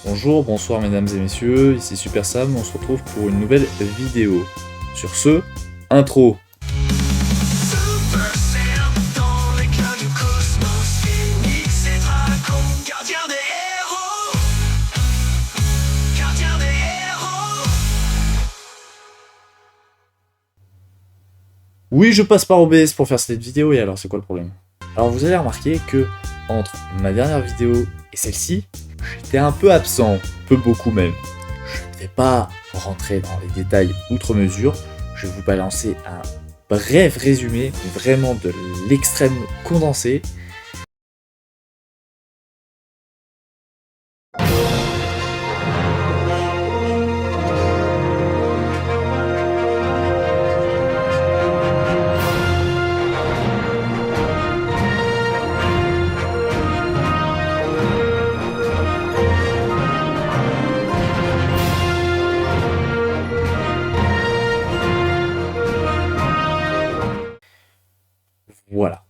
Bonjour, bonsoir mesdames et messieurs, ici Super Sam, on se retrouve pour une nouvelle vidéo. Sur ce, intro. Oui, je passe par OBS pour faire cette vidéo, et alors c'est quoi le problème? Alors vous allez remarquer que entre ma dernière vidéo et celle-ci, j'étais un peu absent, peu beaucoup même. Je ne vais pas rentrer dans les détails outre mesure, je vais vous balancer un bref résumé, vraiment de l'extrême condensé. Voilà.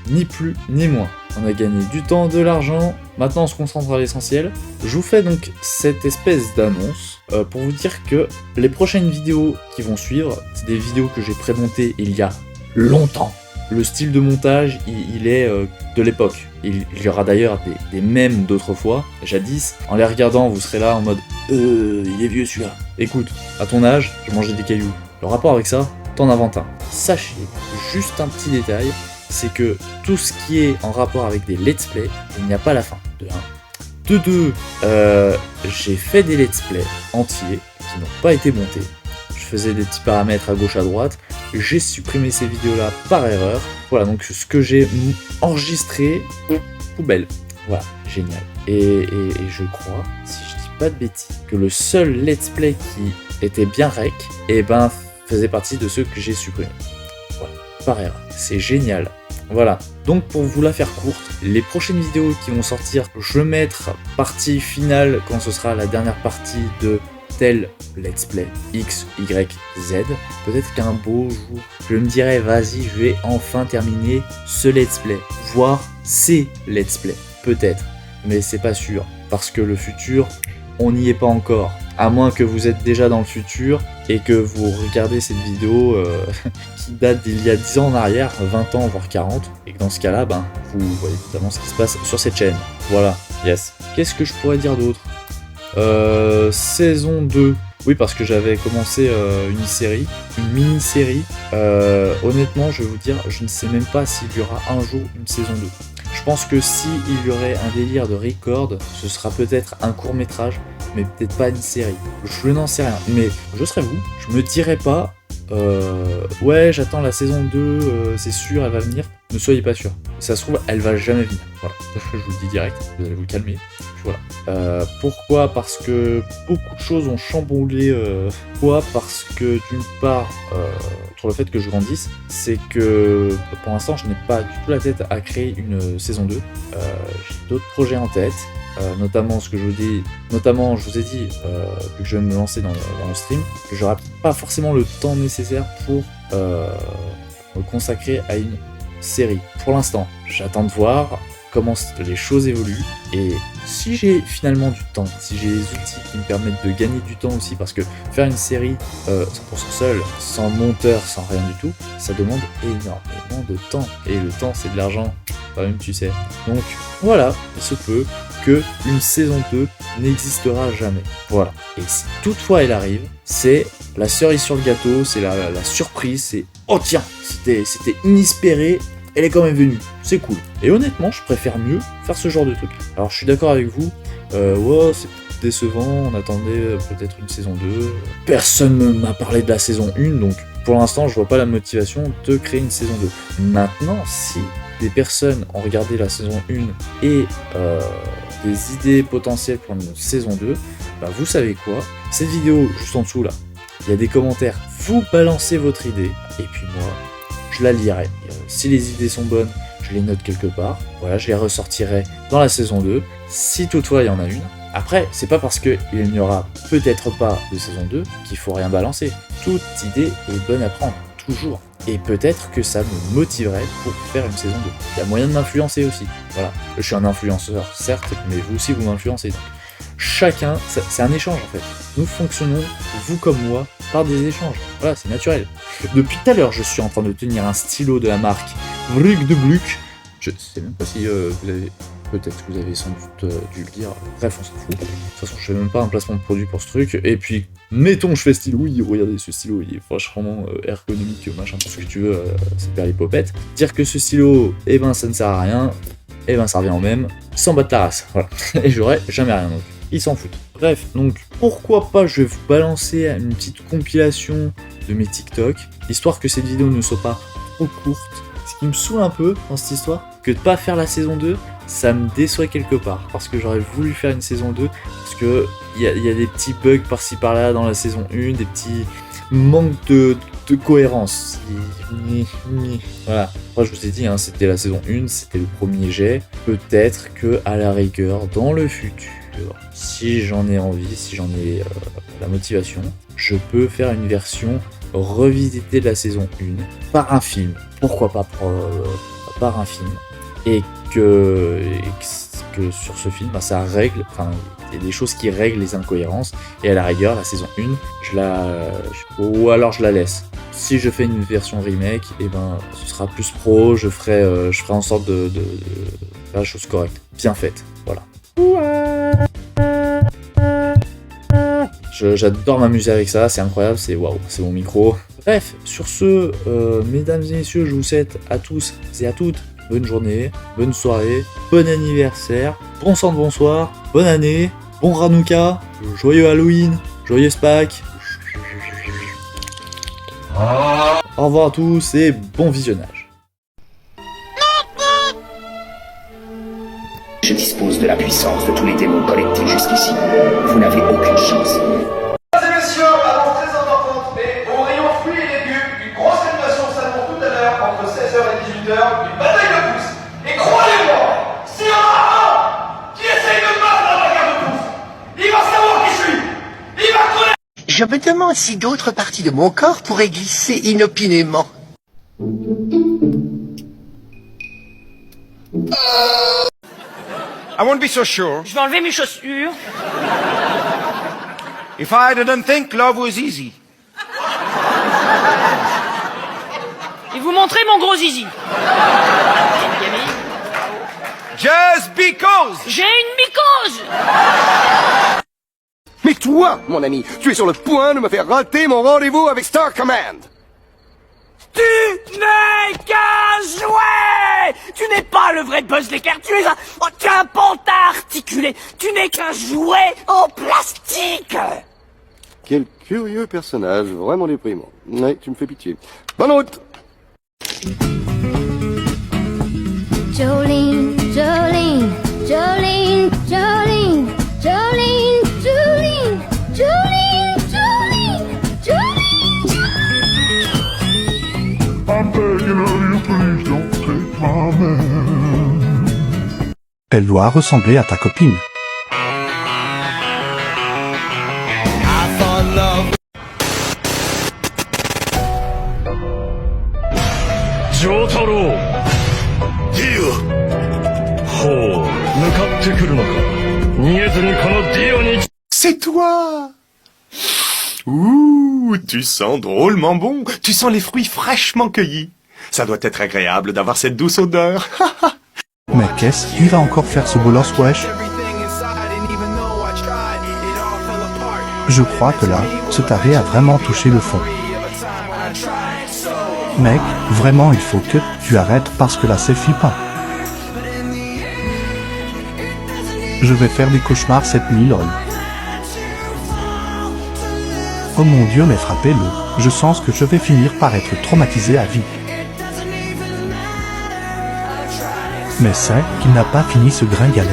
Ni plus ni moins. On a gagné du temps, de l'argent, maintenant on se concentre à l'essentiel. Je vous fais donc cette espèce d'annonce pour vous dire que les prochaines vidéos qui vont suivre, c'est des vidéos que j'ai prémontées il y a longtemps. Le style de montage, il est de l'époque. Il y aura d'ailleurs des mèmes d'autrefois, jadis. En les regardant, vous serez là en mode « il est vieux celui-là ». Écoute, à ton âge, je mangeais des cailloux. Le rapport avec ça, t'en inventes un. Sachez, juste un petit détail, c'est que tout ce qui est en rapport avec des let's play, il n'y a pas la fin, de 1. De 2, j'ai fait des let's play entiers qui n'ont pas été montés. Je faisais des petits paramètres à gauche à droite, j'ai supprimé ces vidéos là par erreur. Voilà, donc ce que j'ai enregistré, poubelle. Voilà, génial. Et je crois, si je dis pas de bêtises, que le seul let's play qui était bien rec, et ben faisait partie de ceux que j'ai supprimés. Voilà, par erreur. C'est génial. Voilà, donc pour vous la faire courte, les prochaines vidéos qui vont sortir, je vais mettre partie finale quand ce sera la dernière partie de tel let's play X, Y, Z. Peut-être qu'un beau jour, je me dirai vas-y, je vais enfin terminer ce let's play, voire ces let's play, peut-être, mais c'est pas sûr, parce que le futur, on n'y est pas encore. À moins que vous êtes déjà dans le futur et que vous regardez cette vidéo qui date d'il y a 10 ans en arrière, 20 ans voire 40, et que dans ce cas-là, ben, vous voyez totalement ce qui se passe sur cette chaîne. Voilà, yes. Qu'est-ce que je pourrais dire d'autre? Saison 2. Oui, parce que j'avais commencé une mini-série. Honnêtement, je vais vous dire, je ne sais même pas s'il y aura un jour une saison 2. Je pense que s'il y aurait un délire de record, ce sera peut-être un court-métrage, mais peut-être pas une série. Je n'en sais rien, mais je serais vous, je me dirais pas ouais, j'attends la saison 2, c'est sûr, elle va venir. Ne soyez pas sûr. Ça se trouve, elle va jamais venir. Voilà, je vous le dis direct, vous allez vous calmer. Voilà. Pourquoi? Parce que beaucoup de choses ont chamboulé. Pourquoi? Parce que d'une part, pour le fait que je grandisse, c'est que pour l'instant, je n'ai pas du tout la tête à créer une saison 2. J'ai d'autres projets en tête. Notamment ce que je vous dis, je vous ai dit, vu que je vais me lancer dans le stream, que j'aurai pas forcément le temps nécessaire pour me consacrer à une série. Pour l'instant, j'attends de voir comment les choses évoluent, et si j'ai finalement du temps, si j'ai les outils qui me permettent de gagner du temps aussi, parce que faire une série 100% seul, sans monteur, sans rien du tout, ça demande énormément de temps, et le temps c'est de l'argent, toi-même tu sais. Donc voilà, il se peut que une saison 2 n'existera jamais. Voilà. Et si toutefois elle arrive, c'est la cerise sur le gâteau, c'est la surprise, c'est oh tiens, c'était inespéré, elle est quand même venue, c'est cool. Et honnêtement, je préfère mieux faire ce genre de truc. Alors je suis d'accord avec vous, ouais, c'est décevant, on attendait peut-être une saison 2. Personne ne m'a parlé de la saison 1, donc pour l'instant, je vois pas la motivation de créer une saison 2. Maintenant, si des personnes ont regardé la saison 1 et des idées potentielles pour une saison 2, bah vous savez quoi, cette vidéo juste en dessous là, il y a des commentaires, vous balancez votre idée, et puis moi, je la lirai. Si les idées sont bonnes, je les note quelque part, voilà, je les ressortirai dans la saison 2, si toutefois il y en a une. Après, c'est pas parce qu'il n'y aura peut-être pas de saison 2 qu'il faut rien balancer. Toute idée est bonne à prendre, toujours. Et peut-être que ça me motiverait pour faire une saison 2. Il y a moyen de m'influencer aussi. Voilà. Je suis un influenceur, certes, mais vous aussi vous m'influencez. chacun, c'est un échange en fait. Nous fonctionnons, vous comme moi, par des échanges. Voilà, c'est naturel. Depuis tout à l'heure, je suis en train de tenir un stylo de la marque Vruc de Gluck. Je sais même pas si vous avez... Peut-être que vous avez sans doute dû le dire. Bref, on s'en fout. De toute façon, je fais même pas un placement de produit pour ce truc. Et puis, mettons, je fais stylo. Oui, regardez, ce stylo, il est vachement ergonomique, machin, tout ce que tu veux. C'est père les popettes. Dire que ce stylo, eh ben, ça ne sert à rien. Eh ben, ça revient au même. Sans battre la race. Voilà. Et j'aurais jamais rien. Donc, ils s'en foutent. Bref, donc, pourquoi pas, je vais vous balancer une petite compilation de mes TikTok, histoire que cette vidéo ne soit pas trop courte. Ce qui me saoule un peu dans cette histoire, que de pas faire la saison 2, ça me déçoit quelque part, parce que j'aurais voulu faire une saison 2, parce que il y a des petits bugs par-ci par-là dans la saison 1, des petits manques de cohérence. Voilà. Moi je vous ai dit, hein, c'était la saison 1, c'était le premier jet. Peut-être que à la rigueur, dans le futur, si j'en ai envie, si j'en ai la motivation, je peux faire une version revisitée de la saison 1 par un film. Pourquoi pas par un film. Et que sur ce film, bah, ça règle, enfin, il y a des choses qui règlent les incohérences, et à la rigueur, la saison 1, ou alors je la laisse. Si je fais une version remake, et ben, ce sera plus pro, je ferai en sorte de faire la chose correcte, bien faite, voilà. J'adore m'amuser avec ça, c'est incroyable, c'est waouh, c'est mon micro. Bref, sur ce, mesdames et messieurs, je vous souhaite à tous et à toutes bonne journée, bonne soirée, bon anniversaire, bon sang de bonsoir, bonne année, bon Hanouka, joyeux Halloween, joyeux Pâques. Au revoir à tous et bon visionnage. Je dispose de la puissance de tous les démons collectés jusqu'ici. Vous n'avez aucune chance. Mesdames et messieurs, annonce très importante, mais au rayon fruits et légumes, une grosse animation s'annonce tout à l'heure entre 16h et 18h, une bataille de pouces. Et croyez-moi, s'il y en a un qui essaye de me battre dans la guerre de pouces, il va savoir qui je suis. Il va connaître. Je me demande si d'autres parties de mon corps pourraient glisser inopinément. I won't be so sure Je vais enlever mes chaussures. if I didn't think love was easy. Et vous montrer mon gros zizi. Just because! J'ai une mycose. Mais toi, mon ami, tu es sur le point de me faire rater mon rendez-vous avec Star Command. Tu n'es qu'un jouet. Tu n'es pas le vrai Buzz l'éclair. Tu es un pantin articulé. Tu n'es qu'un jouet en plastique. Quel curieux personnage, vraiment déprimant. Ouais, tu me fais pitié. Bonne route. Jolene, Jolene, Jolene, Jolene, Jolene, Jolene, Jolene, Jolene, Jolene. I'm begging of you, please don't take my man. Elle doit ressembler à ta copine. Jotaro! Dio! Oh, C'est toi! Ouh, tu sens drôlement bon. Tu sens les fruits fraîchement cueillis. Ça doit être agréable d'avoir cette douce odeur. Mais qu'est-ce qu'il va encore faire ce bolos, wesh? Je crois que là, ce taré a vraiment touché le fond. Mec, vraiment il faut que tu arrêtes parce que là c'est flippant. Je vais faire des cauchemars cette nuit, lol. Oh mon dieu, mais frappez-le. Je sens que je vais finir par être traumatisé à vie. Mais c'est qu'il n'a pas fini ce gringalet.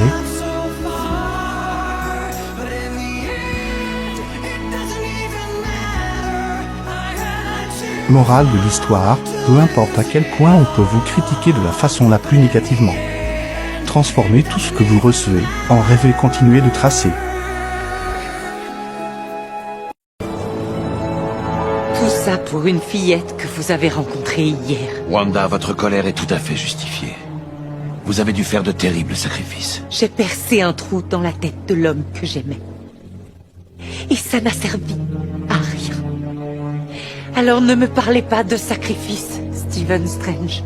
Morale de l'histoire, peu importe à quel point on peut vous critiquer de la façon la plus négativement. Transformez tout ce que vous recevez en rêve et continuez de tracer. Tout ça pour une fillette que vous avez rencontrée hier. Wanda, votre colère est tout à fait justifiée. Vous avez dû faire de terribles sacrifices. J'ai percé un trou dans la tête de l'homme que j'aimais. Et ça n'a servi à rien. Alors ne me parlez pas de sacrifice, Stephen Strange.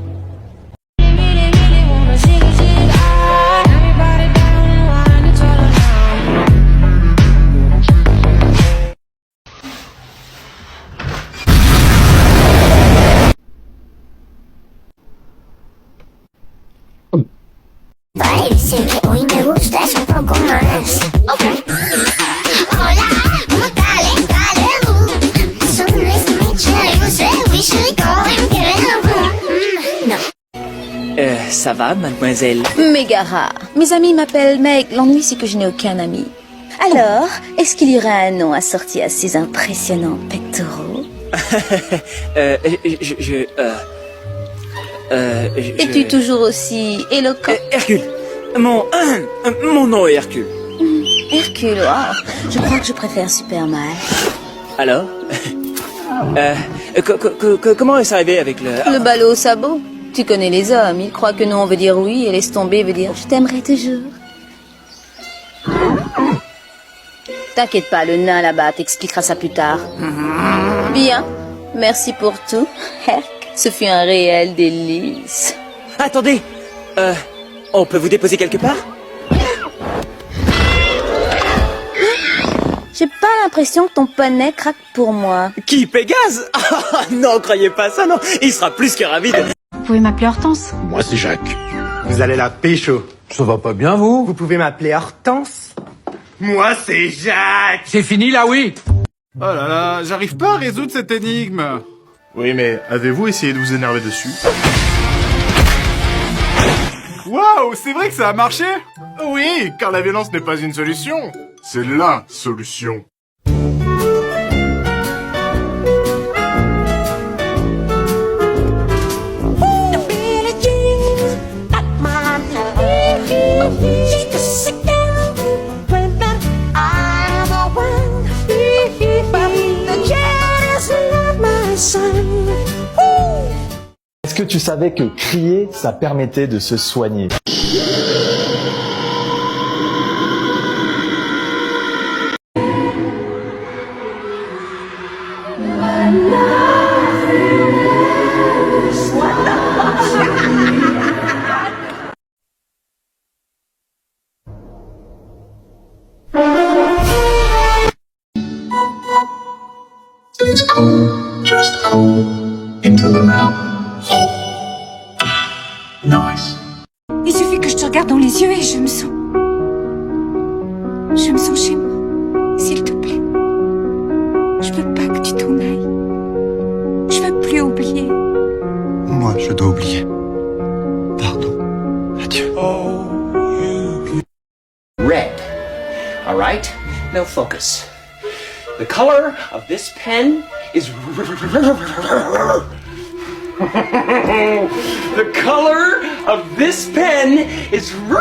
Parece que hoy me gustas un poco más. Hola, solo es mecha, oui, je rigole, non. Ça va, mademoiselle? Mégara. Mes amis m'appellent Meg. L'ennui, c'est que je n'ai aucun ami. Alors, est-ce qu'il y aurait un nom assorti à ces impressionnants pectoraux? Es-tu toujours aussi éloquent? Hercule. Mon nom est Hercule. Hercule, wow. Je crois que je préfère Superman. Alors? Comment est-ce arrivé avec le... Le ballot au sabot. Tu connais les hommes, ils croient que non veut dire oui et laisse tomber veut dire je t'aimerai toujours. T'inquiète pas, le nain là-bas t'expliquera ça plus tard. Bien, merci pour tout. Herc, ce fut un réel délice. Attendez, on peut vous déposer quelque part? J'ai pas l'impression que ton poney craque pour moi. Qui, Pégase? Ah, non, croyez pas ça, non. Il sera plus que ravi de... Vous pouvez m'appeler Hortense? Moi, c'est Jacques. Vous allez la pécho. Ça va pas bien, vous? Vous pouvez m'appeler Hortense? Moi, c'est Jacques. C'est fini, là, oui. Oh là là, j'arrive pas à résoudre cette énigme. Oui, mais avez-vous essayé de vous énerver dessus? Waouh, c'est vrai que ça a marché? Oui, car la violence n'est pas une solution. C'est LA solution. Est-ce que tu savais que crier, ça permettait de se soigner? It's cold, just cold, into the mountain. Nice. Il suffit que je te regarde dans les yeux et je me sens chez moi. S'il te plaît. Je veux pas que tu t'en ailles. Je veux plus oublier. Moi, je dois oublier. Pardon. Adieu. Red. All right? Now focus. The color of this pen is the color of this pen is the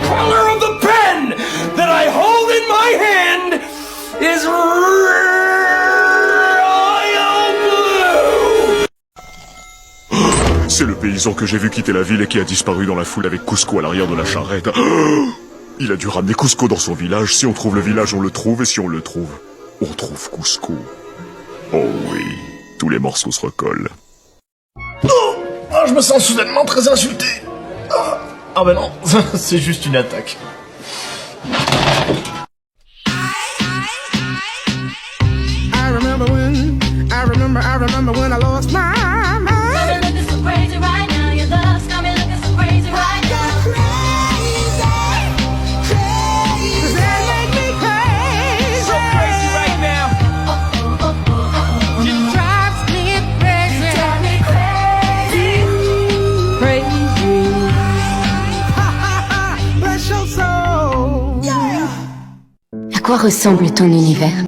color of the pen that I hold in my hand is royal blue. C'est le paysan que j'ai vu quitter la ville et qui a disparu dans la foule avec Cusco à l'arrière de la charrette. Il a dû ramener Cusco dans son village. Si on trouve le village, on le trouve. Et si on le trouve, on trouve Cusco. Oh oui, tous les morceaux se recollent. Oh, je me sens soudainement très insulté. Ah ben non, c'est juste une attaque. I remember when I lost my mind. You're looking so crazy right now. Your love's got me looking so crazy right now. Cause that make me crazy. So crazy right now. It drives me crazy. You drive me crazy. Bless your soul. À quoi ressemble ton univers?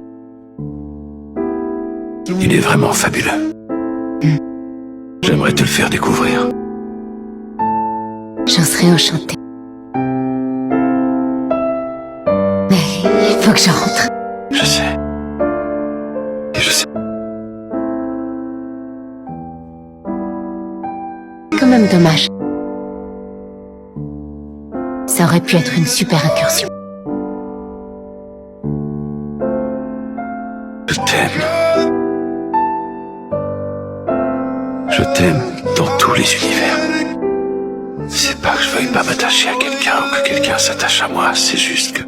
Il est vraiment fabuleux. J'aimerais te le faire découvrir. J'en serais enchantée. Mais il faut que je rentre. Je sais. Et je sais. quand même dommage. Ça aurait pu être une super incursion. Je t'aime. Je t'aime dans tous les univers. C'est pas que je veuille pas m'attacher à quelqu'un ou que quelqu'un s'attache à moi, c'est juste que...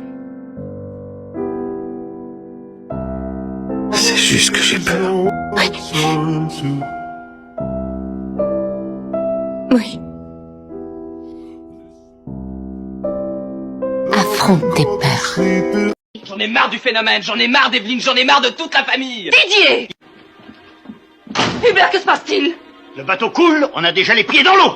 C'est juste que j'ai peur. Oui. Affronte tes peurs. J'en ai marre du phénomène, j'en ai marre d'Evelyne, j'en ai marre de toute la famille. Didier! Hubert, que se passe-t-il? Le bateau coule, on a déjà les pieds dans l'eau.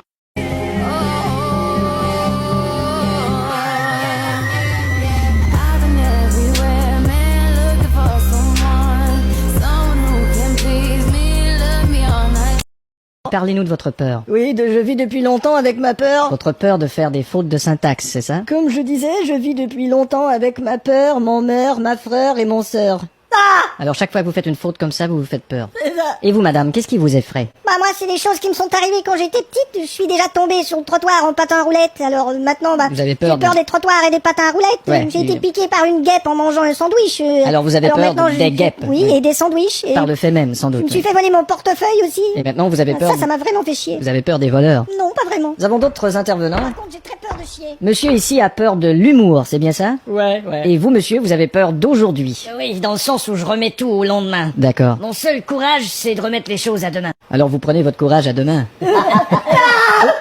Parlez-nous de votre peur. Oui, je vis depuis longtemps avec ma peur. Votre peur de faire des fautes de syntaxe, c'est ça? Comme je disais, je vis depuis longtemps avec ma peur, mon mère, ma frère et mon sœur. Ah! Alors chaque fois que vous faites une faute comme ça, vous vous faites peur. C'est ça. Et vous, madame, qu'est-ce qui vous effraie? Bah moi, c'est des choses qui me sont arrivées quand j'étais petite. Je suis déjà tombée sur le trottoir en patin à roulettes. Alors maintenant, Vous avez peur j'ai peur de- des trottoirs et des patins à roulettes. Ouais, J'ai mais- été piquée par une guêpe en mangeant un sandwich. Alors vous avez peur maintenant, des guêpes? Oui, et des sandwichs. Et Par le fait même, sans je doute. me suis fait voler mon portefeuille aussi. Et maintenant, vous avez peur... Ça m'a vraiment fait chier. Vous avez peur des voleurs. Non, pas vraiment. Nous avons d'autres intervenants. Par contre, j'ai très peur de chier. Monsieur ici a peur de l'humour, c'est bien ça? Ouais. Et vous, monsieur, vous avez peur d'aujourd'hui. Oui, dans le sens où je remets tout au lendemain. D'accord. Mon seul courage, c'est de remettre les choses à demain. Alors vous prenez votre courage à demain. Oh,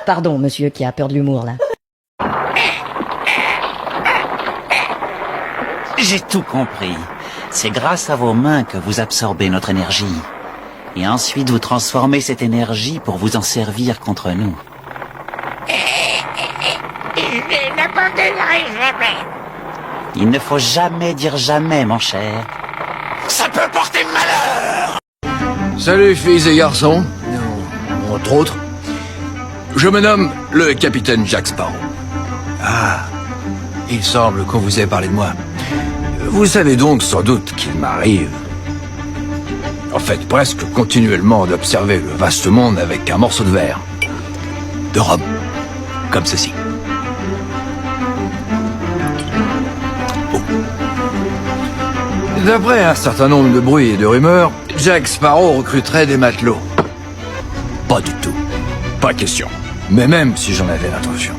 pardon, monsieur qui a peur de l'humour, là. J'ai tout compris. C'est grâce à vos mains que vous absorbez notre énergie. Et ensuite vous transformez cette énergie pour vous en servir contre nous. Il ne faut jamais dire jamais, mon cher. Ça peut porter malheur. Salut filles et garçons, entre autres. Je me nomme le capitaine Jack Sparrow. Ah, il semble qu'on vous ait parlé de moi. Vous savez donc sans doute qu'il m'arrive, en fait presque continuellement, d'observer le vaste monde avec un morceau de verre, de rhum, comme ceci. D'après un certain nombre de bruits et de rumeurs, Jack Sparrow recruterait des matelots. Pas du tout. Pas question. Mais même si j'en avais l'intention,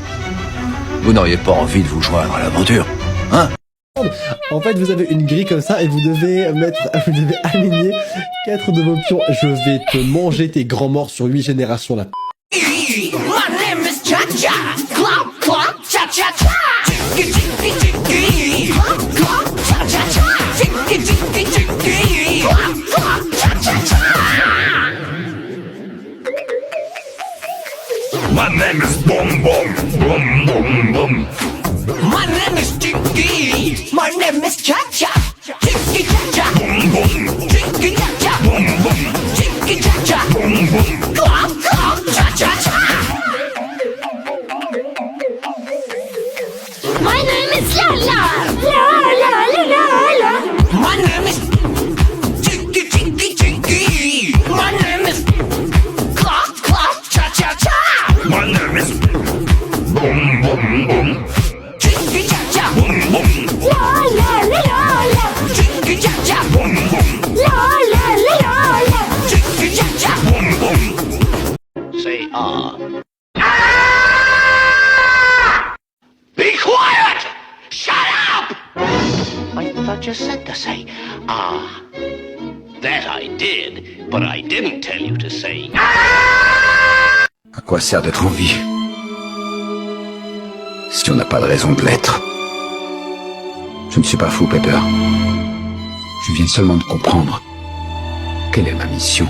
vous n'auriez pas envie de vous joindre à l'aventure, hein? En fait, vous avez une grille comme ça et vous devez aligner 4 de vos pions. Je vais te manger tes grands morts sur 8 générations là. My name is Cha-Cha. Clop, clop, cha-cha-cha. Jiggy, jiggy, jiggy. Clop, clop, cha-cha-cha. Jiggy, jiggy, jiggy. Clop, clop, cha-cha-cha. My name is Boom Boom Boom Boom Boom. My name is Jiggy. My name is Cha-Cha. Jiggy, cha-cha. Boom Boom. Jiggy, cha-cha. Boom Boom. Jiggy, cha-cha. Boom Boom. Clop, clop, cha-cha-cha. My name is La La. La La La La La. My name is Jiggy, Jiggy, Jiggy. My name is Clop, Clop, Cha-Cha-Cha. My name is Boom Boom Boom. Jiggy, Cha-Cha. Boom Boom. La La La La La. Jiggy, Cha-Cha. Boom Boom. La La La La La. Jiggy, Cha-Cha. Boom Boom. Say ah. Be quiet! Shut up! I thought you said to say ah. That I did, but I didn't tell you to say À quoi sert d'être en vie si on n'a pas de raison de l'être? Je ne suis pas fou, Pepper. Je viens seulement de comprendre quelle est ma mission.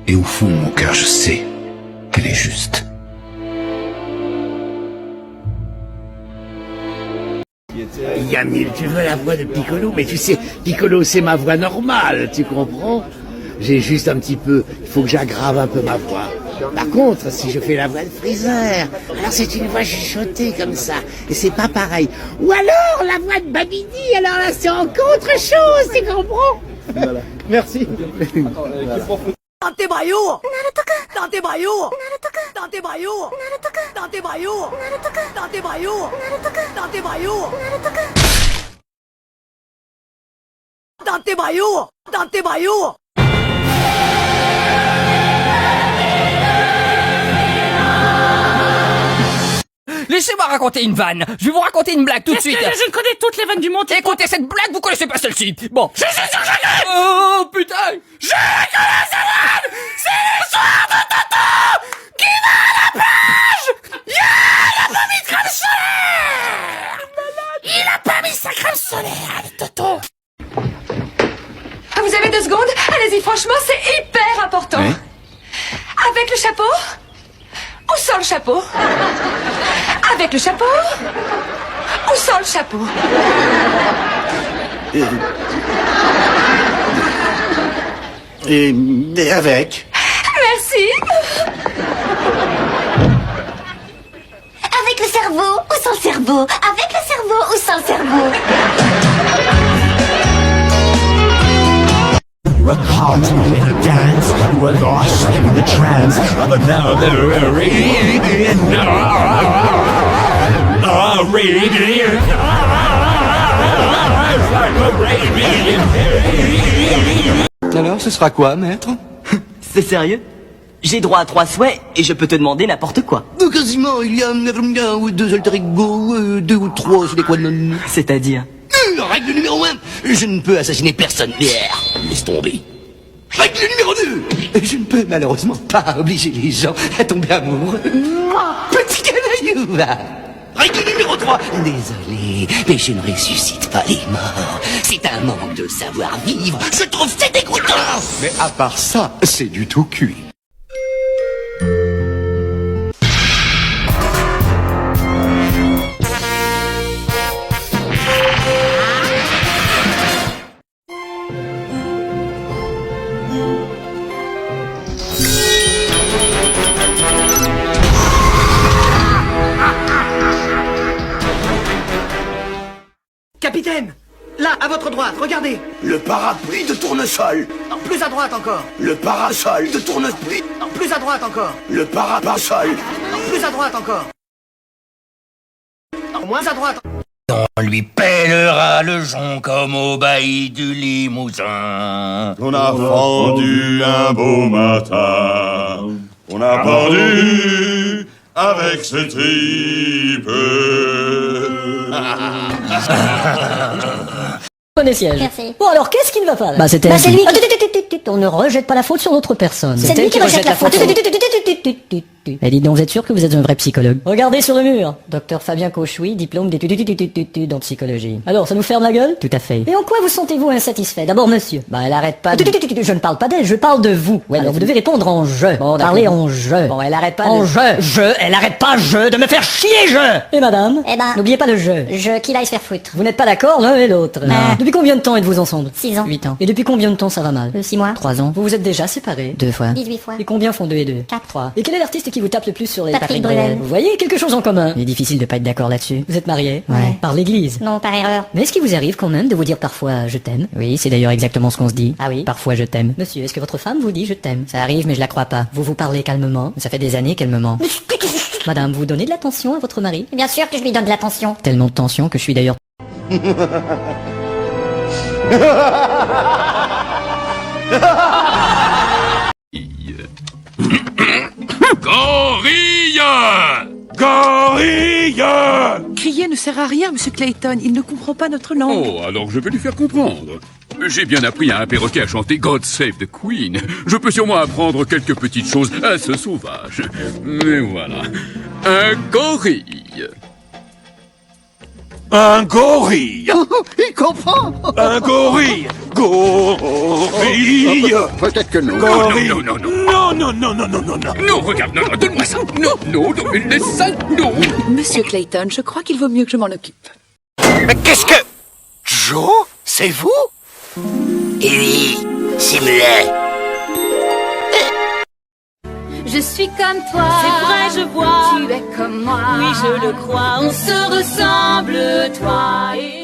Et au fond de mon cœur, je sais qu'elle est juste. Yamil, tu veux la voix de Piccolo? Mais tu sais, Piccolo, c'est ma voix normale, tu comprends? J'ai juste un petit peu... Il faut que j'aggrave un peu ma voix. Par contre, si je fais la voix de Freezer, alors c'est une voix chuchotée comme ça, et c'est pas pareil. Ou alors, la voix de Babidi, alors là, c'est encore autre chose, tu comprends? Voilà. Merci. Dante Bayou Dante Bayou Dante Bayou Dante Bayou Dante Bayou Dante Bayou Dante Bayou Dante Bayou. Laissez-moi raconter une vanne. Je vais vous raconter une blague tout de suite. Je connais toutes les vannes du monde. Écoutez cette blague, vous connaissez pas celle-ci. Bon. Je suis sûr que je connais. Oh putain. Je connais cette vanne. C'est l'histoire de Toto qui va à la plage. Il a pas mis de crème solaire. Il a pas mis sa crème solaire, Toto. Ah, vous avez 2 secondes? Allez-y, franchement, c'est hyper important. Oui. Avec le chapeau ou sans le chapeau? Avec le chapeau ou sans le chapeau? Et avec. Merci. Avec le cerveau ou sans le cerveau? Avec le cerveau ou sans le cerveau? You were caught in a dance, you were lost in the trance of another Arabian Alors, ce sera quoi, maître? C'est sérieux? J'ai droit à 3 souhaits et je peux te demander n'importe quoi. Quasiment, il y a 1 ou 2 alter ego, 2 ou 3, c'est des quoi de... C'est-à-dire? Règle numéro 1, je ne peux assassiner personne. Laisse tomber. Règle numéro 2, je ne peux malheureusement pas obliger les gens à tomber amoureux. Petit canaillou. Règle numéro 3, désolé, mais je ne ressuscite pas les morts. C'est un manque de savoir-vivre. Je trouve ça dégoûtant. Mais à part ça, c'est du tout cuit. Capitaine! Là, à votre droite, regardez! Le parapluie de tournesol. Non, plus à droite encore! Le parasol de tournesol. Non, plus à droite encore! Le parasol. Non, plus à droite encore! Non, moins à droite! On lui pèlera le jonc comme au bailli du Limousin. On a fendu un beau matin, on a pendu avec ce type. Prenez siège. Merci. Bon alors, qu'est-ce qui ne va pas là? Bah c'était... C'est lui qui... On ne rejette pas la faute sur d'autres personnes. C'est lui qui rejette la faute. Eh dites donc, vous êtes sûr que vous êtes un vrai psychologue? Regardez sur le mur. Docteur Fabien Cauchoui, diplôme d'études en psychologie. Alors, ça nous ferme la gueule? Tout à fait. Et en quoi vous sentez-vous insatisfait? D'abord, monsieur. Bah elle arrête pas de... Je ne parle pas d'elle, je parle de vous. Ouais, alors, mais vous devez répondre en je. Bon, Parlez en je. Bon, elle arrête pas En de... je, elle arrête pas de me faire chier, je. Et madame? Eh ben, N'oubliez pas le je. je qu'il aille se faire foutre. Vous n'êtes pas d'accord l'un et l'autre. Depuis combien de temps êtes-vous ensemble? 6 ans. 8 ans. Et depuis combien de temps ça va mal? 6 mois. 3 ans. Vous vous êtes déjà séparés? 2 fois. 18 fois. Et combien font 2 et 2? 4. 3. Et quel est l'artiste qui vous tape le plus sur les... Patrick Bruel. Vous voyez, quelque chose en commun. Il est difficile de pas être d'accord là-dessus. Vous êtes mariés? Ouais. Par l'église? Non, par erreur. Mais est-ce qu'il vous arrive quand même de vous dire parfois je t'aime? Oui, c'est d'ailleurs exactement ce qu'on se dit. Ah oui? Parfois je t'aime. Monsieur, est-ce que votre femme vous dit je t'aime? Ça arrive, mais je la crois pas. Vous vous parlez calmement? Ça fait des années qu'elle me ment. Madame, vous donnez de l'attention à votre mari? Bien sûr que je lui donne de l'attention. Tellement de tension que je suis d'ailleurs... Gorille! Gorille! Crier ne sert à rien, Monsieur Clayton. Il ne comprend pas notre langue. Oh, alors je vais lui faire comprendre. J'ai bien appris à un perroquet à chanter God Save the Queen. Je peux sûrement apprendre quelques petites choses à ce sauvage. Mais voilà. Un gorille. Un gorille! Il comprend! Un gorille! Gorille! Peut-être que non. Gorille! Non, non, non, non, non, non, non, non, non, non, regarde, non, non, donne-moi ça! Non, non, non, laisse ça, non! Monsieur Clayton, je crois qu'il vaut mieux que je m'en occupe. Mais qu'est-ce que... Joe? C'est vous? Oui, c'est moi. Je suis comme toi. C'est vrai, je vois. Tu es comme moi. Oui, je le crois. On se ressemble, toi et